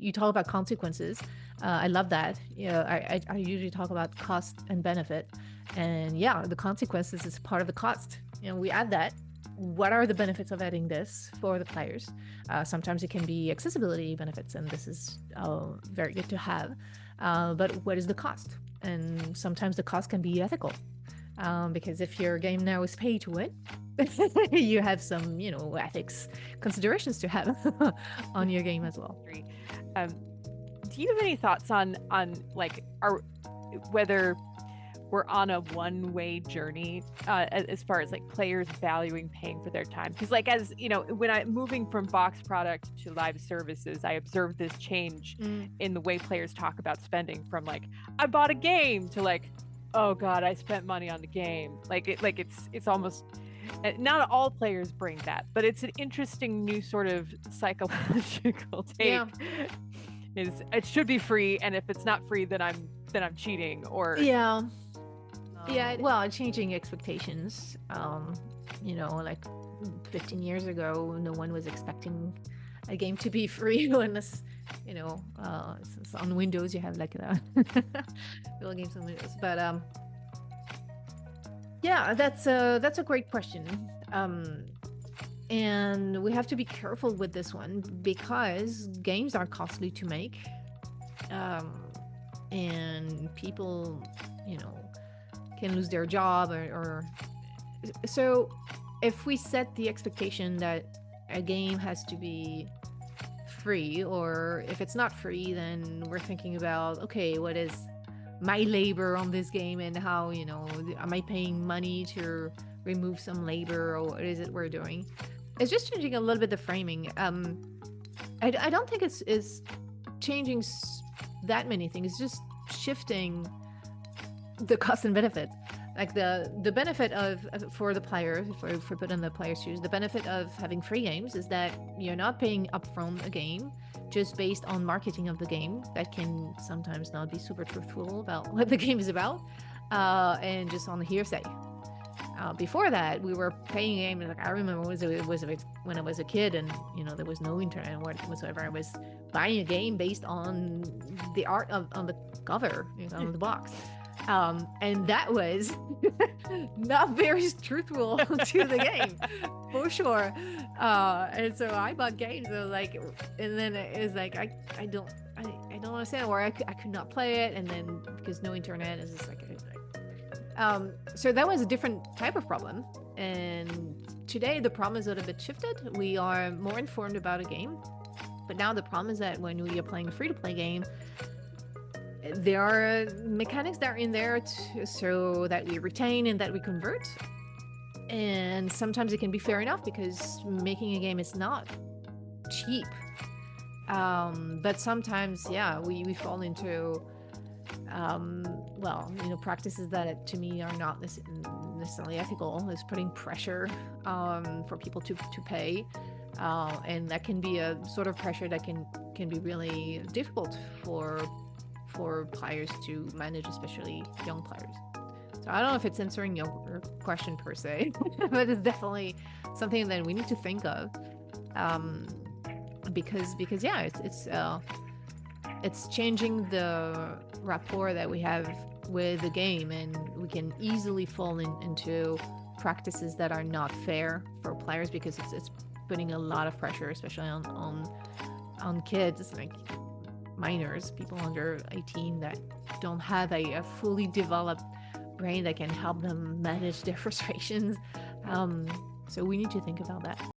you talk about consequences. I love that. I usually talk about cost and benefit, and yeah, the consequences is part of the cost. We add that. What are the benefits of adding this for the players? Sometimes it can be accessibility benefits, and this is very good to have. But what is the cost? And sometimes the cost can be ethical, because if your game now is pay to win, you have some, ethics considerations to have on your game as well. Do you have any thoughts on like whether we're on a one-way journey as far as like players valuing paying for their time? Because like, as you know, when I'm moving from box product to live services, I observed this change in the way players talk about spending, from like, I bought a game, to like, oh God, I spent money on the game. It's almost, not all players bring that, but it's an interesting new sort of psychological take. Yeah. Is it should be free, and if it's not free, then I'm cheating, or well, changing expectations. Like 15 years ago, no one was expecting a game to be free unless, it's on Windows. You have like little games on Windows. But yeah, that's a great question. And we have to be careful with this one, because games are costly to make, and people, can lose their job, or so if we set the expectation that a game has to be free, or if it's not free, then we're thinking about, okay, what is my labor on this game, and how, am I paying money to remove some labor, or what is it we're doing? It's just changing a little bit the framing. I don't think it's changing that many things. It's just shifting the cost and benefit. Like the benefit of, for the player, if we put in the player's shoes, the benefit of having free games is that you're not paying upfront a game just based on marketing of the game that can sometimes not be super truthful about what the game is about, and just on the hearsay. Before that, we were paying a game, and like I remember when I was a kid, and there was no internet whatsoever. I was buying a game based on the art on the cover, on the box, and that was not very truthful to the game, for sure. And so I bought games, and then it was like I don't understand, or I could not play it, and then because no internet is just like. So that was a different type of problem, and today the problem is a little bit shifted. We are more informed about a game, but now the problem is that when we are playing a free-to-play game, there are mechanics that are in there so that we retain and that we convert, and sometimes it can be fair enough because making a game is not cheap, but sometimes we fall into practices that to me are not necessarily ethical. Is putting pressure for people to pay, and that can be a sort of pressure that can be really difficult for players to manage, especially young players. So I don't know if it's answering your question per se, but it's definitely something that we need to think of, because it's changing the rapport that we have with the game, and we can easily fall into practices that are not fair for players, because it's putting a lot of pressure, especially on kids, like minors, people under 18 that don't have a fully developed brain that can help them manage their frustrations. So we need to think about that.